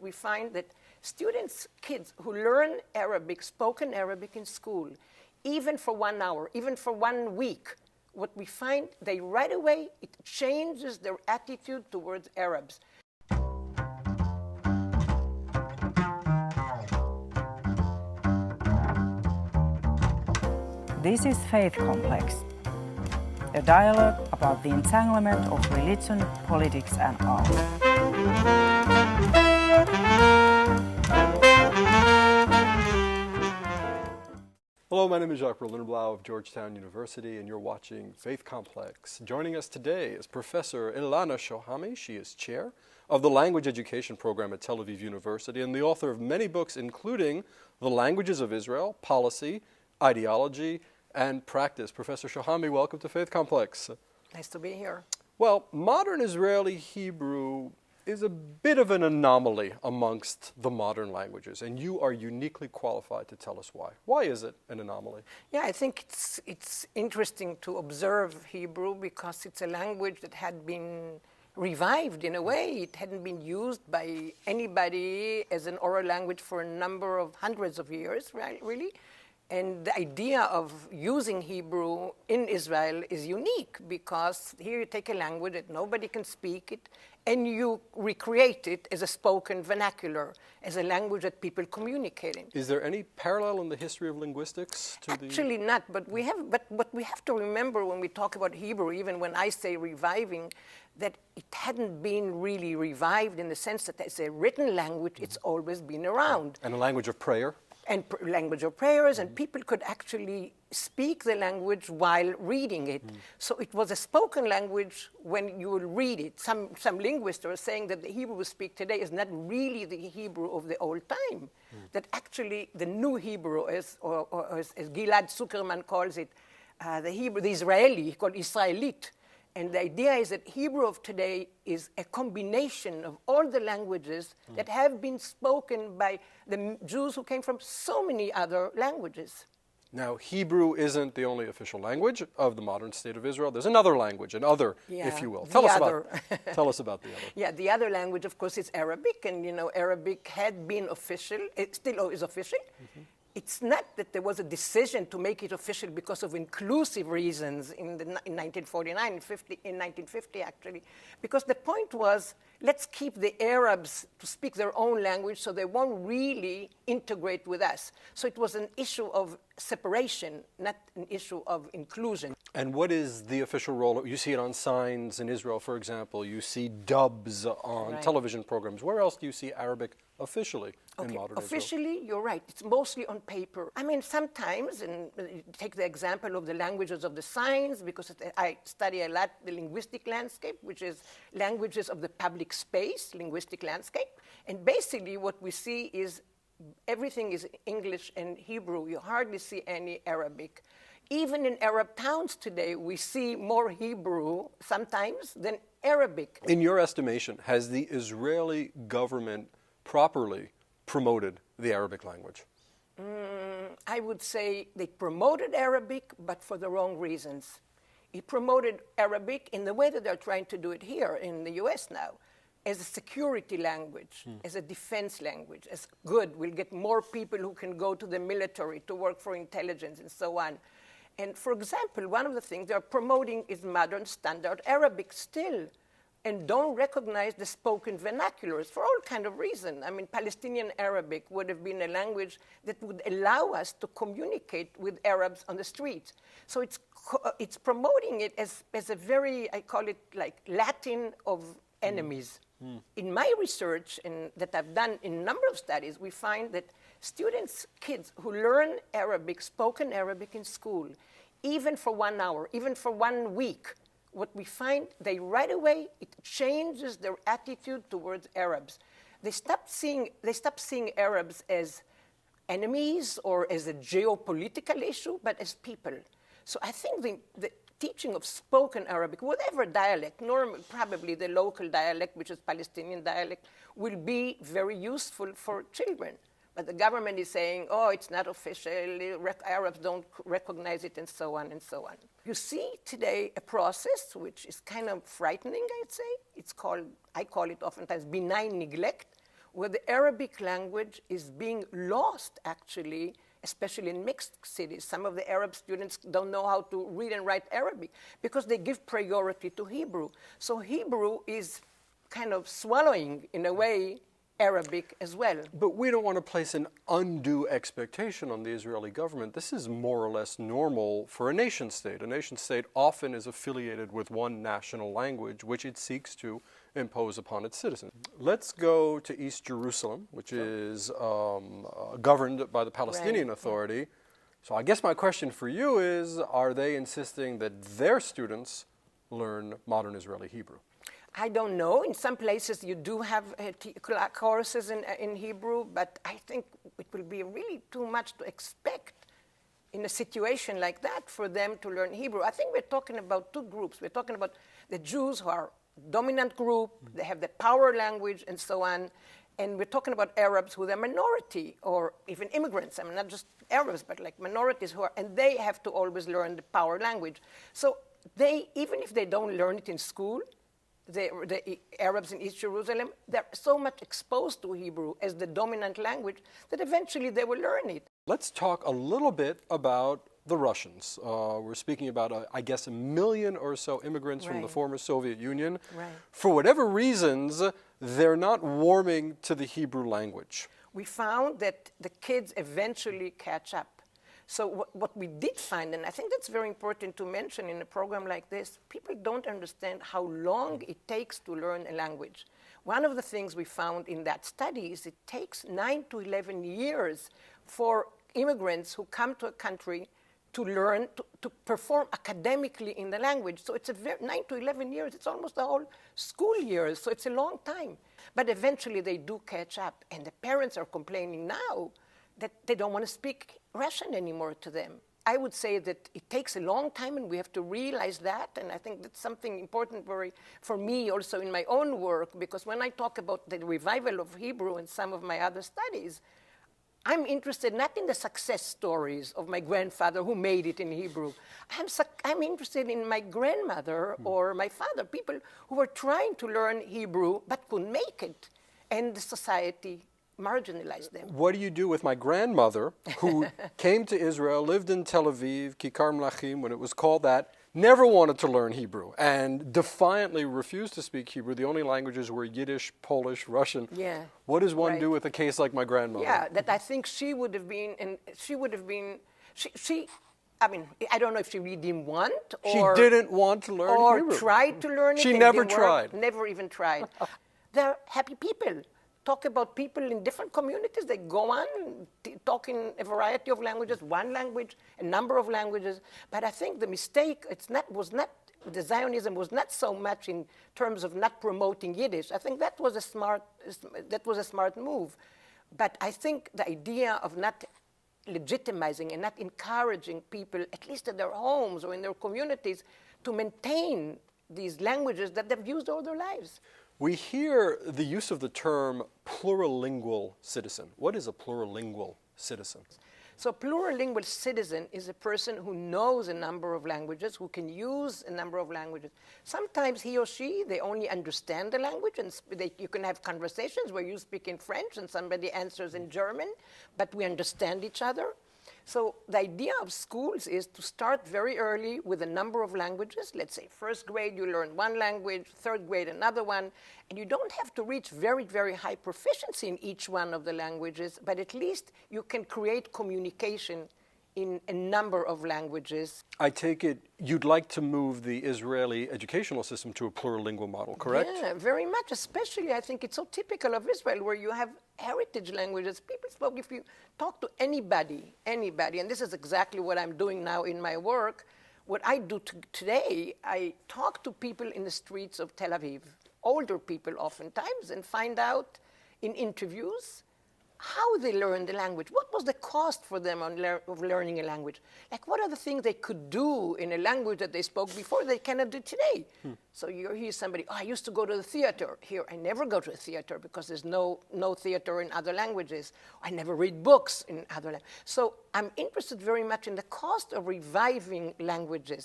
we find that students, kids who learn Arabic, spoken Arabic in school, even for 1 hour, even for 1 week, what we find, they right away, it changes their attitude towards Arabs. This is Faith Complex, a dialogue about the entanglement of religion, politics, and art. Hello, my name is Jacques Berlinblau of Georgetown University, and you're watching Faith Complex. Joining us today is Professor Elana Shohamy. She is chair of the Language Education Program at Tel Aviv University and the author of many books, including The Languages of Israel, Policy, Ideology, and Practice. Professor Shohamy, welcome to Faith Complex. Nice to be here. Well, modern Israeli Hebrew is a bit of an anomaly amongst the modern languages, and you are uniquely qualified to tell us why. Why is it an anomaly? Yeah, I think it's interesting to observe Hebrew because it's a language that had been revived in a way. It hadn't been used by anybody as an oral language for a number of hundreds of years, right, really. And the idea of using Hebrew in Israel is unique because here you take a language that nobody can speak it and you recreate it as a spoken vernacular, as a language that people communicate in. Is there any parallel in the history of linguistics to Actually not, but what we have to remember when we talk about Hebrew, even when I say reviving, that it hadn't been really revived in the sense that as a written language, it's always been around. And a language of prayer? And language of prayers, and people could actually speak the language while reading it. So it was a spoken language when you will read it. Some linguists are saying that the Hebrew we speak today is not really the Hebrew of the old time. That actually the new Hebrew, as Gilad Zuckerman calls it, the Israeli, called Israelit. And the idea is that Hebrew of today is a combination of all the languages that have been spoken by the Jews who came from so many other languages. Now, Hebrew isn't the only official language of the modern state of Israel. There's another language, an other, if you will. Tell us about the other. Yeah, the other language, of course, is Arabic. And, you know, Arabic had been official. It still is official. It's not that there was a decision to make it official because of inclusive reasons in 1949, in 1950 actually, because the point was, let's keep the Arabs to speak their own language so they won't really integrate with us. So it was an issue of separation, not an issue of inclusion. And what is the official role? You see it on signs in Israel, for example. You see dubs on television programs. Where else do you see Arabic officially in modern officially, Israel? You're right. It's mostly on paper. I mean, sometimes, and take the example of the languages of the signs, because I study a lot the linguistic landscape, which is languages of the public space, linguistic landscape. And basically what we see is everything is English and Hebrew. You hardly see any Arabic. Even in Arab towns today, we see more Hebrew sometimes than Arabic. In your estimation, has the Israeli government properly promoted the Arabic language? I would say they promoted Arabic, but for the wrong reasons. It promoted Arabic in the way that they're trying to do it here in the US now, as a security language, as a defense language, as good. We'll get more people who can go to the military to work for intelligence and so on. And for example, one of the things they're promoting is modern standard Arabic still, and don't recognize the spoken vernaculars for all kind of reasons. I mean, Palestinian Arabic would have been a language that would allow us to communicate with Arabs on the streets. So it's promoting it as a very, I call it like Latin of enemies. In my research that I've done in a number of studies, we find that students, kids who learn Arabic, spoken Arabic in school, even for 1 hour, even for 1 week, what we find, they right away, it changes their attitude towards Arabs. They stop seeing Arabs as enemies or as a geopolitical issue, but as people. So I think the teaching of spoken Arabic, whatever dialect, probably the local dialect, which is Palestinian dialect, will be very useful for children. But the government is saying, oh, it's not official, Arabs don't recognize it, and so on and so on. You see today a process which is kind of frightening, I'd say. I call it oftentimes benign neglect, where the Arabic language is being lost, actually, especially in mixed cities. Some of the Arab students don't know how to read and write Arabic because they give priority to Hebrew. So Hebrew is kind of swallowing, in a way, Arabic as well. But we don't want to place an undue expectation on the Israeli government. This is more or less normal for a nation state. A nation state often is affiliated with one national language, which it seeks to impose upon its citizens. Let's go to East Jerusalem, which is governed by the Palestinian Authority. So I guess my question for you is, are they insisting that their students learn modern Israeli Hebrew? I don't know. In some places you do have courses in Hebrew, but I think it will be really too much to expect in a situation like that for them to learn Hebrew. I think we're talking about two groups. We're talking about the Jews, who are dominant group, they have the power language and so on, and we're talking about Arabs who are minority, or even immigrants. I mean, not just Arabs, but like minorities who are, and they have to always learn the power language. So they, even if they don't learn it in school, the Arabs in East Jerusalem, they're so much exposed to Hebrew as the dominant language that eventually they will learn it. Let's talk a little bit about the Russians. We're speaking about, I guess, 1 million or so immigrants from the former Soviet Union. For whatever reasons, they're not warming to the Hebrew language. We found that the kids eventually catch up. So what we did find, and I think that's very important to mention in a program like this, people don't understand how long it takes to learn a language. One of the things we found in that study is it takes 9 to 11 years for immigrants who come to a country to learn, to perform academically in the language. So it's 9 to 11 years, it's almost the whole school years, so it's a long time. But eventually they do catch up, and the parents are complaining now that they don't want to speak Russian anymore to them. I would say that it takes a long time, and we have to realize that, and I think that's something important for me also in my own work, because when I talk about the revival of Hebrew in some of my other studies, I'm interested not in the success stories of my grandfather who made it in Hebrew. I'm interested in my grandmother or my father, people who were trying to learn Hebrew but couldn't make it, and the society marginalized them. What do you do with my grandmother, who came to Israel, lived in Tel Aviv, Kikar Mlachim, when it was called that, never wanted to learn Hebrew, and defiantly refused to speak Hebrew? The only languages were Yiddish, Polish, Russian. Yeah. What does one do with a case like my grandmother? Yeah, that I think she would have been, I mean, I don't know if she really didn't want, or she didn't want to learn Hebrew. Or tried to learn it. She never tried. Never even tried. They're happy people. Talk about people in different communities. They go on talking a variety of languages, one language, a number of languages. But I think the mistake, the Zionism was not so much in terms of not promoting Yiddish. I think that was a smart move. But I think the idea of not legitimizing and not encouraging people, at least in their homes or in their communities, to maintain these languages that they've used all their lives. We hear the use of the term plurilingual citizen. What is a plurilingual citizen? So a plurilingual citizen is a person who knows a number of languages, who can use a number of languages. Sometimes he or she, they only understand the language, and you can have conversations where you speak in French and somebody answers in German, but we understand each other. So the idea of schools is to start very early with a number of languages. Let's say first grade, you learn one language, third grade, another one. And you don't have to reach very, very high proficiency in each one of the languages, but at least you can create communication in a number of languages. I take it you'd like to move the Israeli educational system to a plurilingual model, correct? Yeah, very much. Especially, I think it's so typical of Israel, where you have heritage languages. People spoke, if you talk to anybody, and this is exactly what I'm doing now in my work. What I do today, I talk to people in the streets of Tel Aviv, older people oftentimes, and find out in interviews how they learned the language. What was the cost for them of learning a language? Like, what are the things they could do in a language that they spoke before they cannot do today? So you hear somebody, I used to go to the theater. Here, I never go to a theater because there's no theater in other languages. I never read books in other languages. So I'm interested very much in the cost of reviving languages.